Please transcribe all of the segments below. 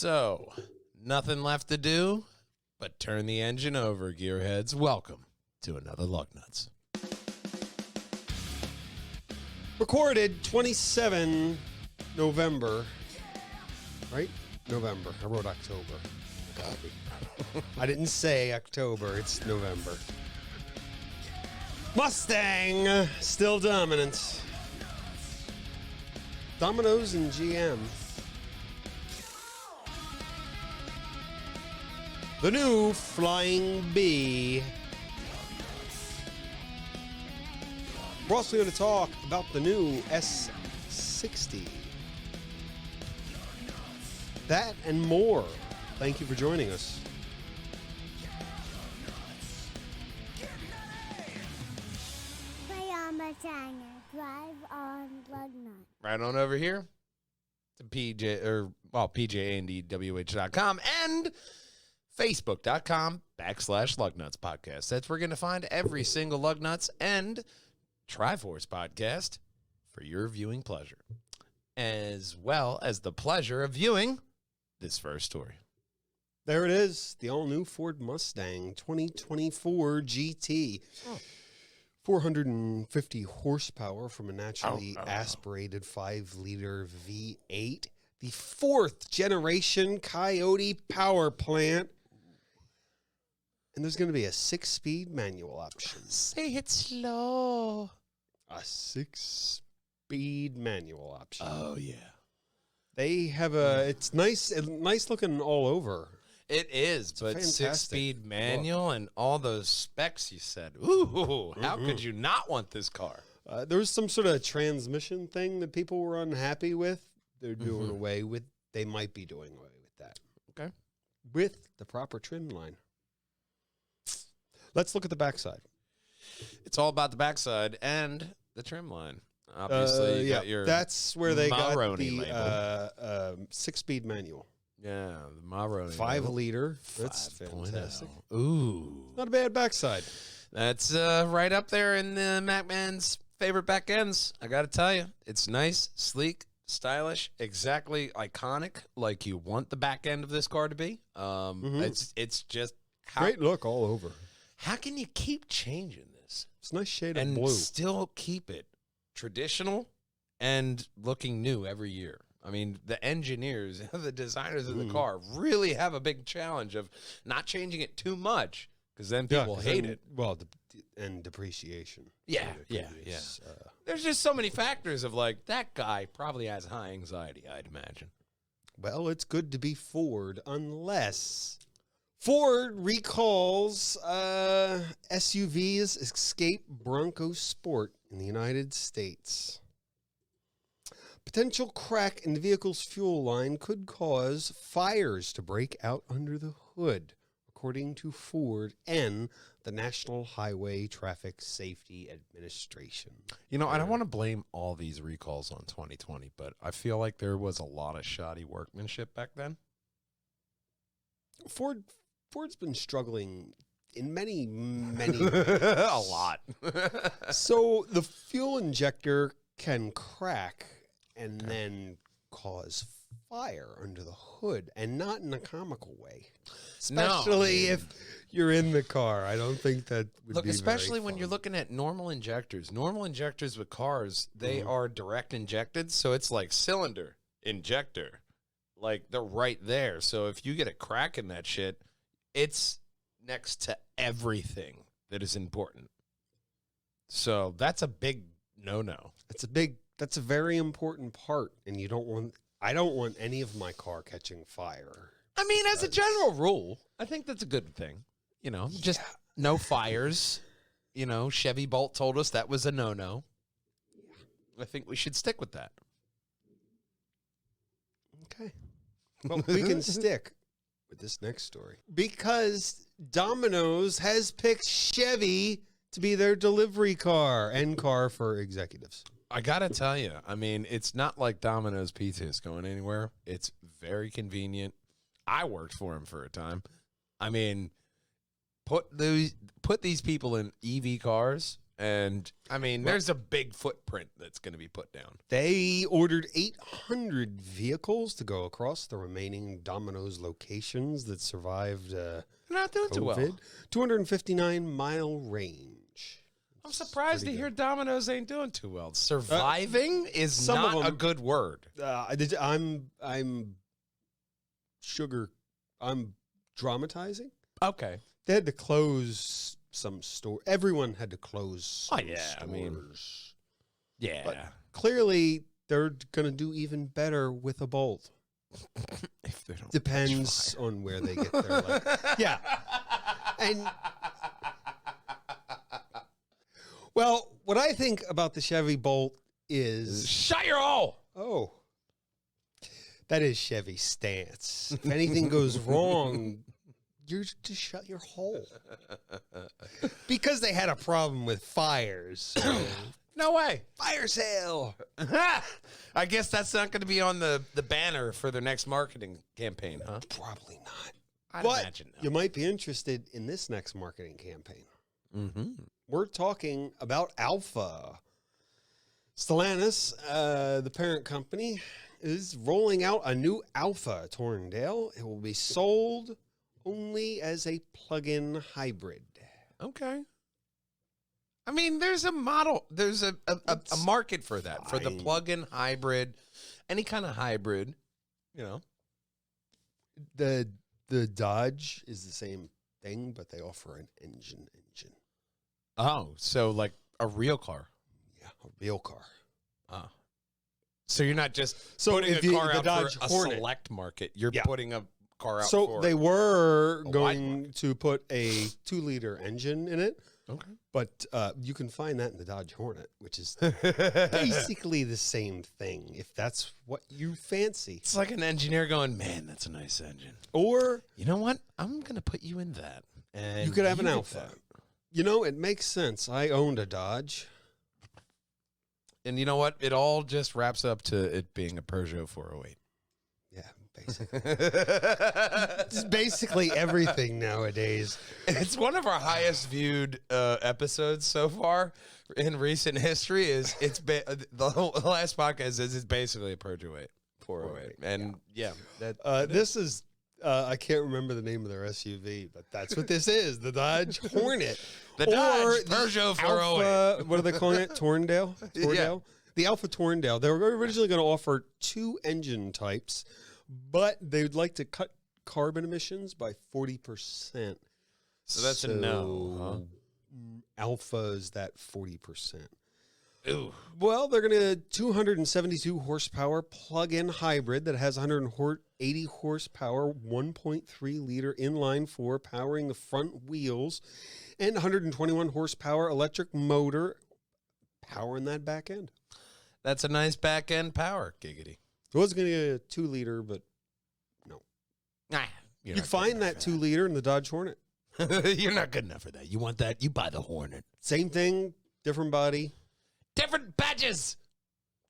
So, nothing left to do but turn the engine over, gearheads. Welcome to another Lugnutz. Recorded 27 November, right? November. I wrote October. I didn't say October. It's November. Mustang still dominant. Domino's and GM. The new Flying Bee. We're also going to talk about the new S60. That and more. Thank you for joining us. Play on Mustang and drive on Lugnutz. Right on over here to PJandWH.com and Facebook.com/Lugnutz podcast. That's where we're going to find every single Lugnutz and Triforce podcast for your viewing pleasure, as well as the pleasure of viewing this first story. There it is, the all-new Ford Mustang 2024 GT. 450 horsepower from a naturally aspirated 5-liter V8. The 4th generation Coyote power plant. And there's going to be a 6-speed manual option. Say it slow. A 6-speed manual option. Oh, yeah. They have it's nice looking all over. It is, but fantastic. 6-speed manual and all those specs you said. Ooh, how could you not want this car? There was some sort of transmission thing that people were unhappy with. They're doing away with. They might be doing away with that. Okay. With the proper trim line. Let's look at the backside. It's all about the backside and the trim line. Obviously, you got your that's where they Maroni got the 6-speed manual. Yeah, the Maroni. 5-liter. That's 5.0. fantastic. Ooh. Not a bad backside. That's right up there in the MacMan's favorite back ends. I got to tell you, it's nice, sleek, stylish, exactly iconic, like you want the back end of this car to be. It's just Great look all over. How can you keep changing this? It's a nice shade of and blue. Still keep it traditional and looking new every year? I mean, the engineers, the designers of the car really have a big challenge of not changing it too much because then people hate it. Well, and depreciation. Yeah. There's just so many factors of like, that guy probably has high anxiety, I'd imagine. Well, it's good to be Ford unless Ford recalls SUV's Escape Bronco Sport in the United States. Potential crack in the vehicle's fuel line could cause fires to break out under the hood, according to Ford and the National Highway Traffic Safety Administration. You know, I don't want to blame all these recalls on 2020, but I feel like there was a lot of shoddy workmanship back then. Ford's been struggling in many ways. A lot. So the fuel injector can crack and then cause fire under the hood, and not in a comical way. Especially if you're in the car. I don't think that would be especially very when fun. you're looking at normal injectors. Normal injectors with cars, they are direct injected, so it's like cylinder, injector. Like, they're right there. So if you get a crack in that shit, it's next to everything that is important. So that's a big no-no. That's a very important part, and I don't want any of my car catching fire. I mean, as a general rule, I think that's a good thing. You know, just no fires. You know, Chevy Bolt told us that was a no-no. I think we should stick with that. Okay. Well, we can stick with this next story because Domino's has picked Chevy to be their delivery car and car for executives. I got to tell you, I mean, it's not like Domino's Pizza is going anywhere. It's very convenient. I worked for him for a time. I mean, put these people in EV cars And, I mean, there's a big footprint that's going to be put down. They ordered 800 vehicles to go across the remaining Domino's locations that survived They're not doing too well. COVID. 259-mile range. I'm surprised to pretty hear Domino's ain't doing too well. Surviving is some of not a them- good word. I'm dramatizing. Okay. They had to close some store. Everyone had to close some Oh, yeah, I mean, stores. Yeah. But clearly, they're going to do even better with a Bolt. If they don't Depends on where they get their yeah. And well, what I think about the Chevy Bolt is shut your hole. oh, that is Chevy's stance. If anything goes wrong, you're to shut your hole. Because they had a problem with fires. So No way. fire sale. I guess that's not going to be on the banner for their next marketing campaign, huh? Probably not. I'd But imagine no. you might be interested in this next marketing campaign. Mm-hmm. We're talking about Alpha. Stellantis, the parent company, is rolling out a new Alpha Torndale. It will be sold only as a plug-in hybrid. Okay. I mean, there's a model. There's a market for that, for the fine. plug-in hybrid, any kind of hybrid, you know. The Dodge is the same thing, but they offer an engine. Oh, so like a real car. Yeah, a real car. Oh. So you're not just So putting if a you- car the out Dodge for a Hornet. select market. You're Yeah. putting a car out So for they were a wide going to put a 2-liter engine in it, Okay. but you can find that in the Dodge Hornet, which is basically the same thing, if that's what you fancy. It's like an engineer going, man, that's a nice engine. Or You know what? I'm going to put you in that. And you could have an get Alpha. that. You know, it makes sense. I owned a Dodge. And you know what? It all just wraps up to it being a Peugeot 408. Yeah, basically. It's basically everything nowadays. It's one of our highest viewed episodes so far in recent history. The last podcast is it's basically a Peugeot 408. And yeah, This is, I can't remember the name of their SUV, but that's what this is, the Dodge Hornet. The Or Dodge the Peugeot 408. Alpha, what are they calling it? Torndale? Yeah. The Alpha Torndale. They were originally going to offer 2 engine types, but they would like to cut carbon emissions by 40%. So that's a no, Alpha's that 40%. Ooh. Well, they're going to 272 horsepower plug-in hybrid that has 180 horsepower, 1.3 liter inline 4 powering the front wheels, and 121 horsepower electric motor powering that back end. That's a nice back end power, giggity. It was going to be a 2 liter, but no. Nah, You can find that 2 liter in the Dodge Hornet. You're not good enough for that. You want that? You buy the Hornet. Same thing, different body, Different badges.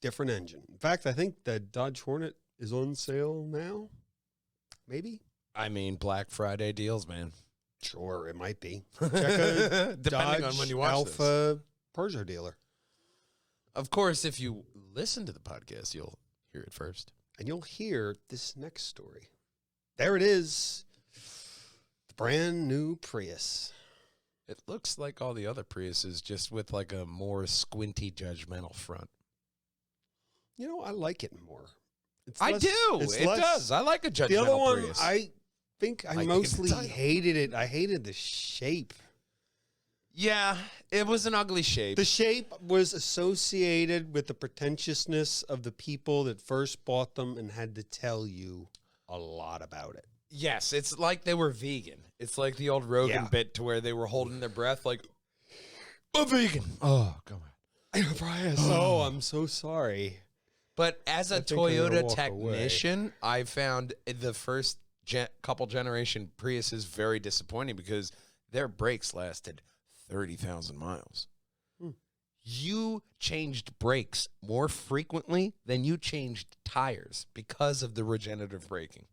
different engine. In fact, I think the Dodge Hornet is on sale now. Maybe? I mean, Black Friday deals, man. Sure, it might be. Check a Depending on Dodge when you watch this. Alpha Peugeot dealer. Of course, if you listen to the podcast, you'll hear it first. And you'll hear this next story. There it is. The brand new Prius. It looks like all the other Priuses, just with like a more squinty, judgmental front. You know, I like it more. It's I less- do. it's It less- does. I like a judgmental The other one, Prius. I think I Like the mostly title. hated it. I hated the shape. Yeah, it was an ugly shape. The shape was associated with the pretentiousness of the people that first bought them and had to tell you a lot about it. Yes, it's like they were vegan. It's like the old Rogan Yeah. bit to where they were holding their breath like, a vegan. Oh, come on. Prius. Oh, I'm so sorry. But as a I think I'm gonna Toyota walk technician, I found the first couple generation Priuses very disappointing because their brakes lasted 30,000 miles. You changed brakes more frequently than you changed tires because of the regenerative braking.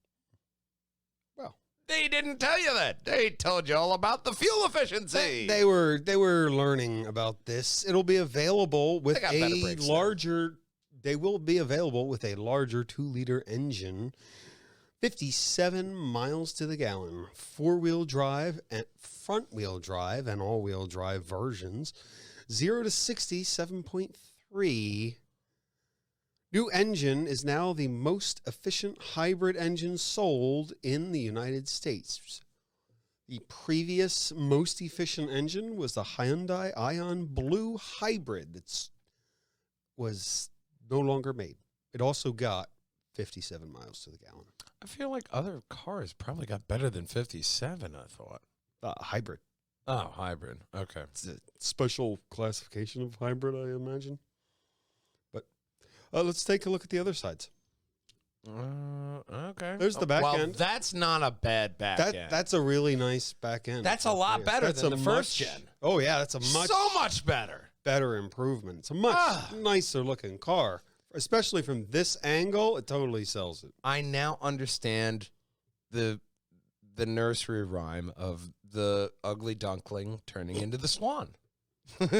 Well, They didn't tell you that. They told you all about the fuel efficiency. They were learning about this. It'll be available with They got better a brakes now. larger. They will be available with a larger 2-liter engine, 57 miles to the gallon, 4-wheel drive and front-wheel drive and all-wheel drive versions, 0 to 60, 7.3. New engine is now the most efficient hybrid engine sold in the United States. The previous most efficient engine was the Hyundai Ion Blue Hybrid that was no longer made. It also got 57 miles to the gallon. I feel like other cars probably got better than 57, I thought. Hybrid. Oh, hybrid. Okay. It's a special classification of hybrid, I imagine. But let's take a look at the other sides. Okay. There's the back well, end. That's not a bad back end. That's a really nice back end. That's a lot better than the first gen. Oh, yeah, that's a So much better. better improvement. It's a much nicer looking car. Especially from this angle, it totally sells it. I now understand the nursery rhyme of the ugly duckling turning into the swan. Because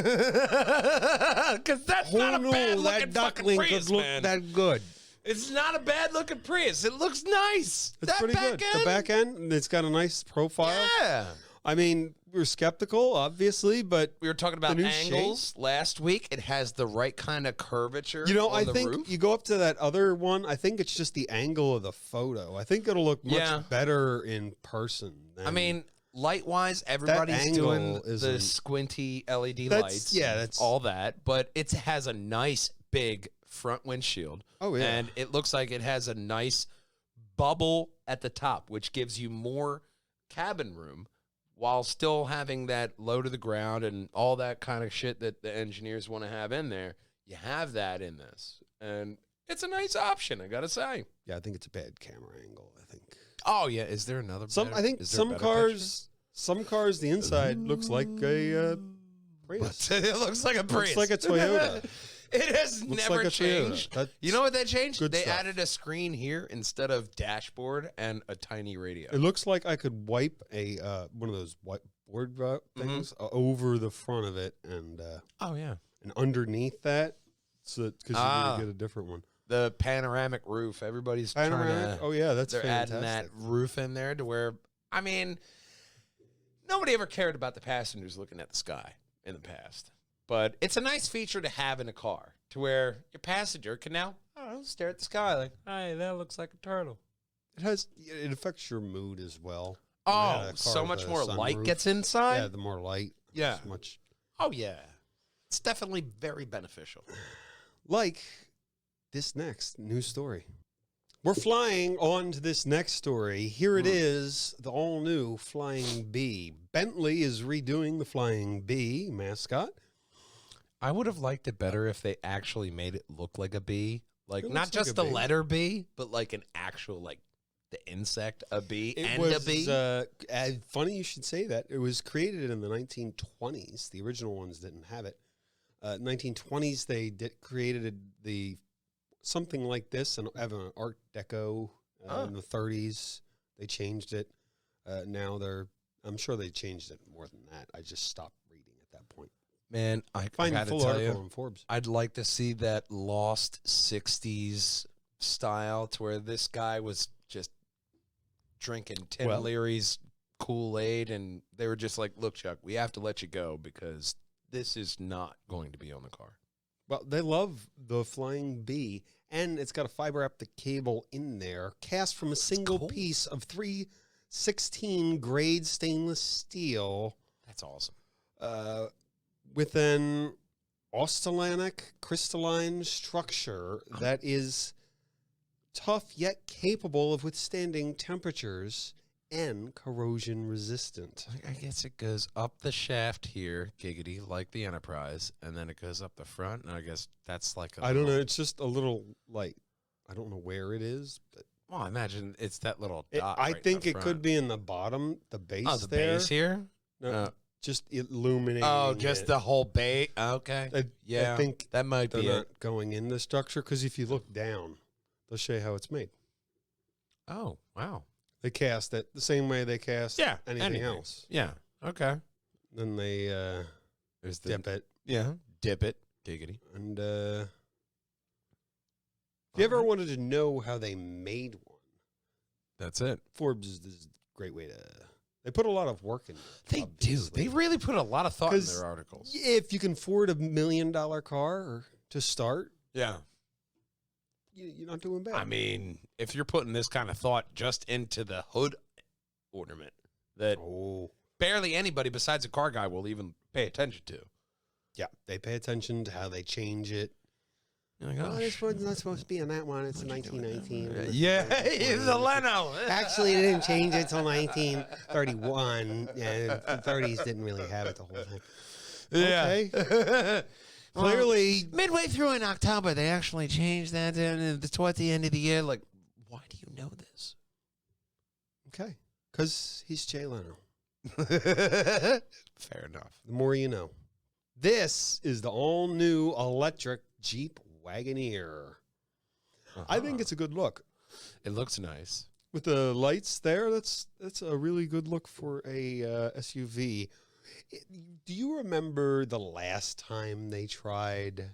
that's not a bad looking fucking Prius, man. That good. It's not a bad looking Prius. It looks nice. It's pretty good. The back end, it's got a nice profile. Yeah. I mean, we're skeptical, obviously, but We were talking about new angles last week. It has the right kind of curvature. I on the think roof. you go up to that other one. I think it's just the angle of the photo. I think it'll look much better in person. I mean, light wise, everybody's doing the isn't- squinty LED That's- lights. yeah, that's- all that. But it has a nice big front windshield. Oh, yeah. And it looks like it has a nice bubble at the top, which gives you more cabin room while still having that low to the ground and all that kind of shit that the engineers want to have in there. You have that in this. And it's a nice option, I got to say. yeah, I think it's a bad camera angle. I think Oh, yeah. Is there another I think some cars, the inside looks like a Prius. It looks like a Prius. Looks like a Toyota. It has Looks never like a Toyota. changed. That's You know what they changed? good They stuff. added a screen here instead of dashboard and a tiny radio. It looks like I could wipe a one of those whiteboard things over the front of it and Oh, yeah. underneath that, so because you need to get a different one. The panoramic roof. Everybody's Panoramic. trying to... Oh yeah, that's they're fantastic. adding that roof in there to where... I mean, nobody ever cared about the passengers looking at the sky in the past. But it's a nice feature to have in a car to where your passenger can now, I don't know, stare at the sky like, hey, that looks like a turtle. It affects your mood as well. Oh, Yeah, a car so with much a more light sunroof. gets inside? Yeah, the more light. Yeah. as much Oh, yeah. It's definitely very beneficial. like this next news story. We're flying on to this next story. Here it is, the all-new Flying Bee. Bentley is redoing the Flying Bee mascot. I would have liked it better if they actually made it look like a bee. Like, It not looks like just a the bee. letter B, but like an actual, like, the insect, a bee, It and was, a bee. funny you should say that. It was created in the 1920s. The original ones didn't have it. 1920s, they created something like this and have an Art Deco in the 30s. They changed it. Now I'm sure they changed it more than that. I just stopped reading at that point. Man, I Find the gotta full tell article you, in Forbes. I'd like to see that lost 60s style to where this guy was just drinking Tim Well- Leary's Kool-Aid, and they were just like, look, Chuck, we have to let you go because this is not going to be on the car. Well, they love the Flying Bee, and it's got a fiber optic cable in there, cast from a single cool. piece of 316 grade stainless steel. That's awesome. With an austenanic crystalline structure that is tough yet capable of withstanding temperatures and corrosion resistant. I guess it goes up the shaft here, giggity, like the Enterprise, and then it goes up the front, and I guess that's like a I don't know. little- It's just a little light. I don't know where it is, but Well, I imagine it's that little dot. I right in think the it could front. be in the bottom, the base Oh, the there. base here? No, just illuminating. Oh, just it. the whole base. Okay. I Yeah, think that might they're be not it. going in the structure because if you look down, they'll show you how it's made. Oh, wow. They cast it the same way they cast anything anything. else. Yeah. Okay. Then they There's the dip it. Yeah. Dip it. Giggity. And if you ever wanted to know how they made one, That's it. Forbes is a great way to. They put a lot of work into it. They obviously. do. They really put a lot of thought in 'Cause their articles. If you can afford $1 million car to start, Yeah. you're not doing bad. I mean, if you're putting this kind of thought just into the hood ornament that barely anybody besides a car guy will even pay attention to. Yeah, they pay attention to how they change it. You're like, Oh, this one's not supposed to be on that one. It's 1919. Yeah, the Leno. Actually, they didn't change it until 1931. Yeah, the 30s didn't really have it the whole time. Yeah. Okay. Clearly, Midway through in October, they actually changed that toward the end of the year. Like, why do you know this? okay, because he's Jay Leno. Fair enough. The more you know. This is the all-new electric Jeep Wagoneer. I think it's a good look. It looks nice. With the lights there, that's a really good look for a SUV. Do you remember the last time they tried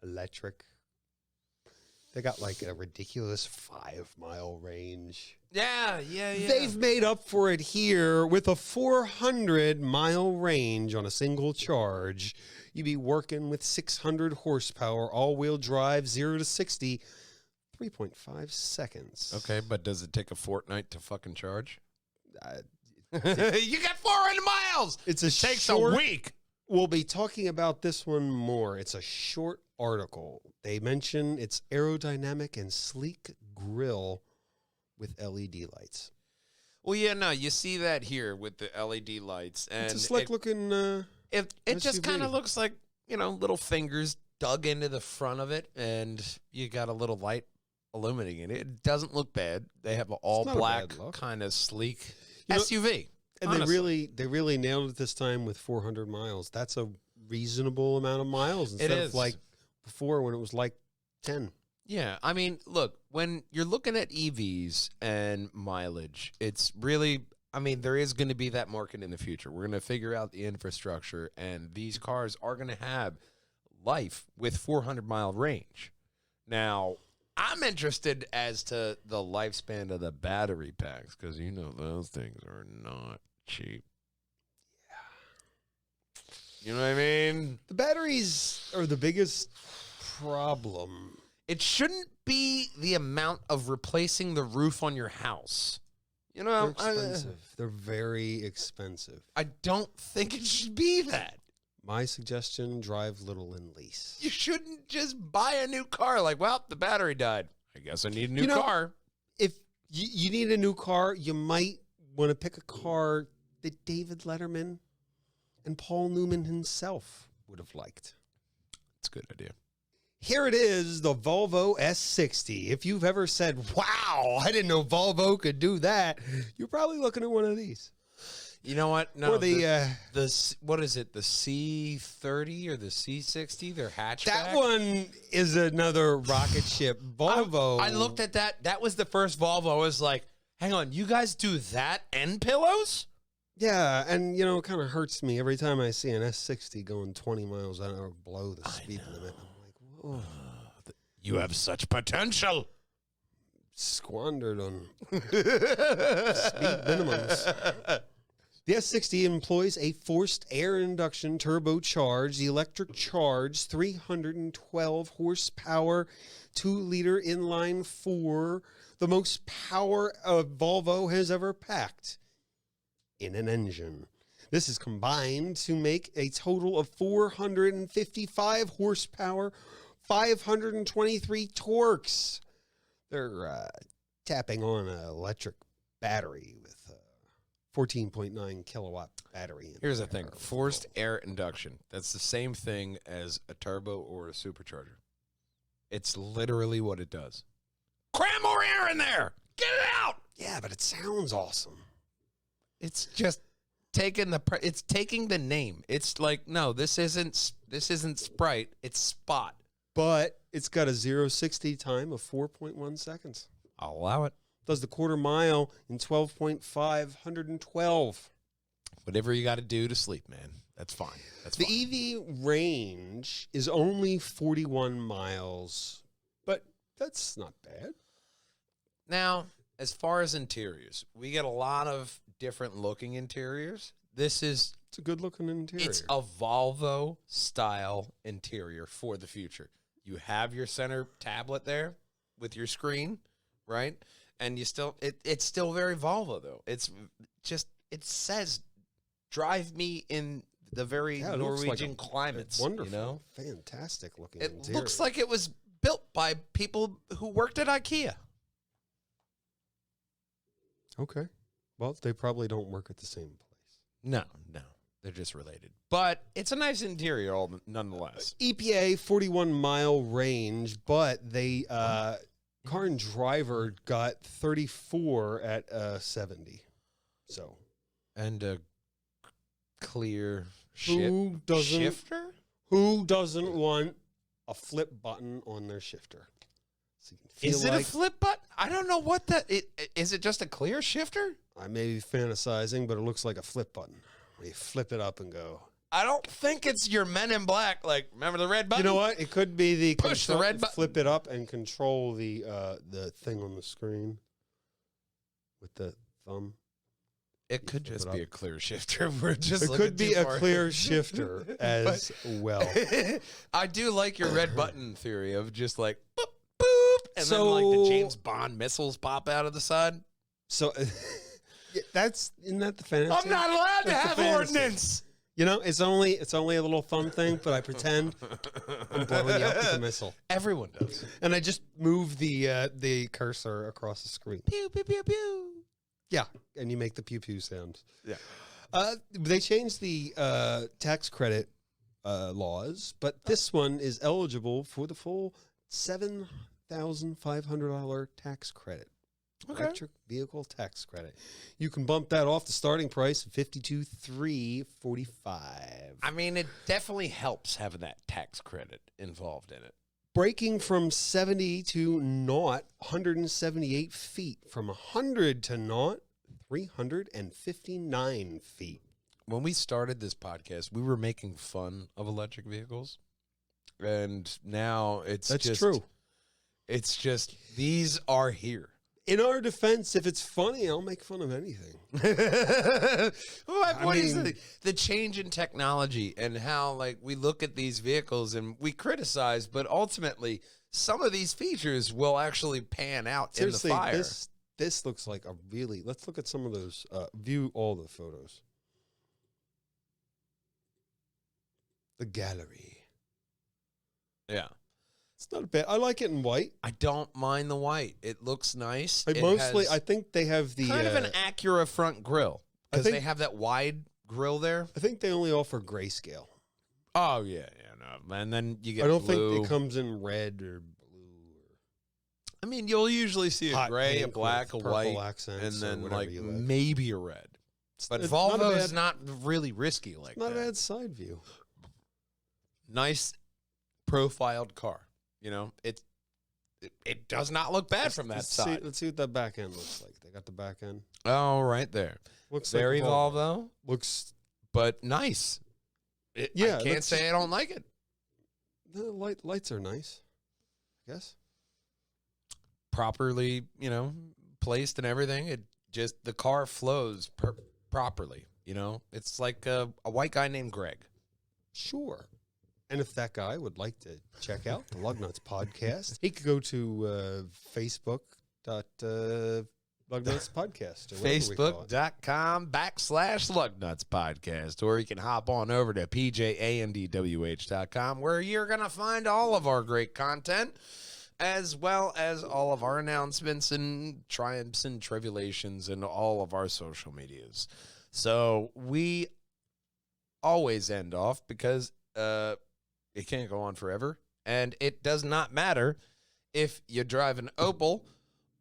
electric? They got like a ridiculous 5-mile range. Yeah. They've made up for it here with a 400-mile range on a single charge. You'd be working with 600 horsepower, all-wheel drive, 0 to 60, 3.5 seconds. Okay, but does it take a fortnight to fucking charge? You got 400 miles. It Takes a week. We'll be talking about this one more. It's a short article. They mention its aerodynamic and sleek grille with LED lights. Well, yeah, no, you see that here with the LED lights, and It's a slick looking. It just SUV. kind of looks like, little fingers dug into the front of it, and you got a little light illuminating it. It doesn't look bad. They have an all not a black bad look. kind of sleek You know, SUV. And honestly. they really nailed it this time with 400 miles. That's a reasonable amount of miles instead of like before when it was like 10. Yeah, I mean, look, when you're looking at EVs and mileage, it's really, I mean, there is going to be that market in the future. We're going to figure out the infrastructure, and these cars are going to have life with 400-mile range. Now, I'm interested as to the lifespan of the battery packs, because those things are not cheap. You know what I mean? The batteries are the biggest problem. It shouldn't be the amount of replacing the roof on your house. They're expensive. They're very expensive. I don't think it should be that. My suggestion, drive little and lease. You shouldn't just buy a new car like, well, the battery died. I guess I need a new car. If you need a new car, you might want to pick a car that David Letterman and Paul Newman himself would have liked. It's a good idea. Here it is, the Volvo S60. If you've ever said, wow, I didn't know Volvo could do that, you're probably looking at one of these. You know what? No, Or the what is it? The C30 or the C60? They're hatchback. that one is another rocket ship. Volvo. I looked at that. That was the first Volvo. I was like, hang on, you guys do that and pillows? Yeah, and it kind of hurts me every time I see an S60 going 20 miles an hour below the speed limit. I'm like, whoa. You have such potential. Squandered on speed minimums. The S60 employs a forced air induction turbocharged electric charged 312 horsepower 2-liter inline 4, the most power a Volvo has ever packed in an engine. This is combined to make a total of 455 horsepower, 523 torques. They're tapping on an electric battery with 14.9 kilowatt battery. Here's the thing. Forced air induction. That's the same thing as a turbo or a supercharger. It's literally what it does. Cram more air in there. Get it out. Yeah, but it sounds awesome. It's just taking it's taking the name. It's like, no, this isn't Sprite, it's Spot. But it's got a 0-60 time of 4.1 seconds. I'll allow it. Does the quarter mile in 12.5, 112. Whatever you got to do to sleep, man. That's fine. That's The fine. EV range is only 41 miles, but that's not bad. Now, as far as interiors, we get a lot of different looking interiors. It's a good looking interior. It's a Volvo style interior for the future. You have your center tablet there with your screen, right? And it's still very Volvo though. It says drive me in the very Norwegian climates. Wonderful. You know? Fantastic looking It interior. looks like it was built by people who worked at IKEA. Okay. Well, they probably don't work at the same place. No. They're just related. But it's a nice interior nonetheless. EPA 41-mile range, but they car and driver got 34 at 70. So, And a clear shifter? Who doesn't want a flip button on their shifter? So is it a flip button? I don't know what that is. It just a clear shifter? I may be fantasizing, but it looks like a flip button. Where you flip it up and go. I don't think it's your Men in Black. Like, remember the red button? You know what? It could be the push the red button. Flip it up and control the thing on the screen with the thumb. It could just be a clear shifter. It could be a clear shifter as well. I do like your red button theory of just like boop, boop, and then like the James Bond missiles pop out of the side. So isn't that the fantasy? I'm not allowed to have ordnance. You know, it's only a little thumb thing, but I pretend I'm blowing you up with a missile. Everyone does. And I just move the cursor across the screen. Pew pew pew pew. Yeah, and you make the pew pew sound. Yeah. They changed the tax credit laws, but this one is eligible for the full $7,500 tax credit. Okay. Electric vehicle tax credit. You can bump that off the starting price of $52,345. I mean, it definitely helps having that tax credit involved in it. Braking from 70 to 178 feet. From 100 to 359 feet. When we started this podcast, we were making fun of electric vehicles. And now that's true. It's just, these are here. In our defense, if it's funny, I'll make fun of anything. My point is the change in technology and how like we look at these vehicles and we criticize, but ultimately some of these features will actually pan out Seriously, in the fire. This looks like a really. Let's look at some of those. View all the photos. The gallery. Yeah. It's not bad. I like it in white. I don't mind the white. It looks nice. I think they have the kind of an Acura front grille because they have that wide grille there. I think they only offer grayscale. Oh yeah, no. And then you get. I don't blue. think it comes in red or blue. I mean, you'll usually see a gray, a black, a white, and accents, then like like. maybe a red. But It's Volvo is not really risky like not that. a bad side view. Nice profiled car. You know, it does not look bad from that side. Let's see what that back end looks like. They got the back end. Oh, right there. Looks very like Volvo. Looks, but nice. I can't say I don't like it. The lights are nice, I guess. Properly, placed and everything. It just the car flows properly. It's like a white guy named Greg. Sure. And if that guy would like to check out the Lugnutz podcast, he could go to Facebook.Lugnutz podcast. Facebook.com/Lugnutz podcast. Or you can hop on over to PJANDWH.com where you're going to find all of our great content as well as all of our announcements and triumphs and tribulations and all of our social medias. So we always end off because it can't go on forever, and it does not matter if you drive an Opel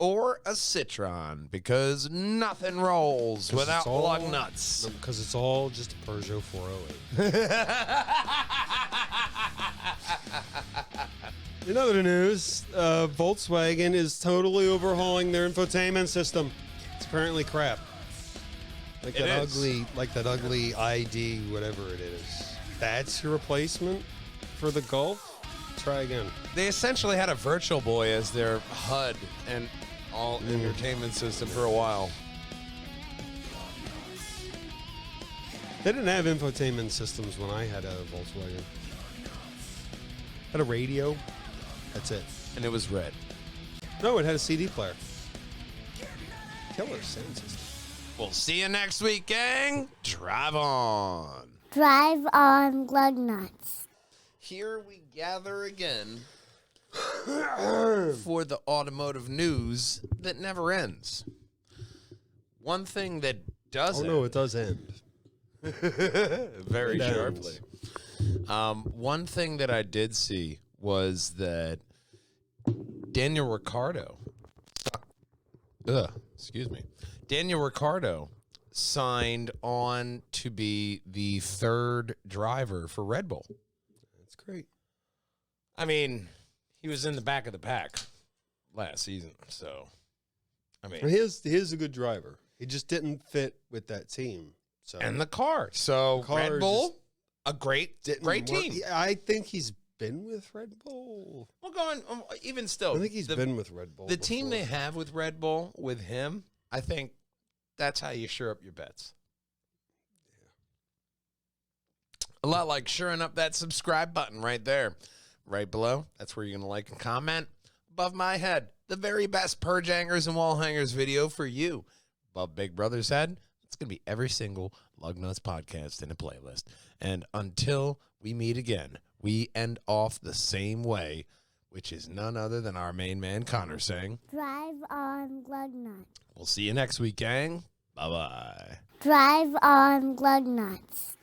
or a Citroen, because nothing rolls without Lugnutz. Because it's all just a Peugeot 408. In other news, Volkswagen is totally overhauling their infotainment system. It's apparently crap. Like It that is. ugly ID, whatever it is. That's your replacement for the Golf? Try again. They essentially had a Virtual Boy as their HUD and all entertainment system for a while. They didn't have infotainment systems when I had a Volkswagen. Had a radio. That's it. And it was red. No, it had a CD player. Killer sound system. We'll see you next week, gang. Drive on. Drive on Lugnutz. Here we gather again for the automotive news that never ends. One thing that does Oh, no, it does end. very It sharply. One thing that I did see was that Daniel Ricciardo, Daniel Ricciardo signed on to be the third driver for Red Bull. That's great. I mean, he was in the back of the pack last season, so I mean, He is a good driver. He just didn't fit with that team. So and the car. So car Red Bull, just a great didn't team. work. I think he's been with Red Bull. Well, going even still, I think he's been with Red Bull. the team before. they have with Red Bull with him. I think that's how you sure up your bets. A lot like shoring up that subscribe button right there, right below. That's where you're gonna like and comment. Above my head, the very best purge hangers and wall hangers video for you. Above Big Brother's head, it's gonna be every single Lugnutz podcast in a playlist. And until we meet again, we end off the same way, which is none other than our main man Connor saying, Drive on Lugnutz. we'll see you next week, gang. Bye-bye. Drive on Lugnutz.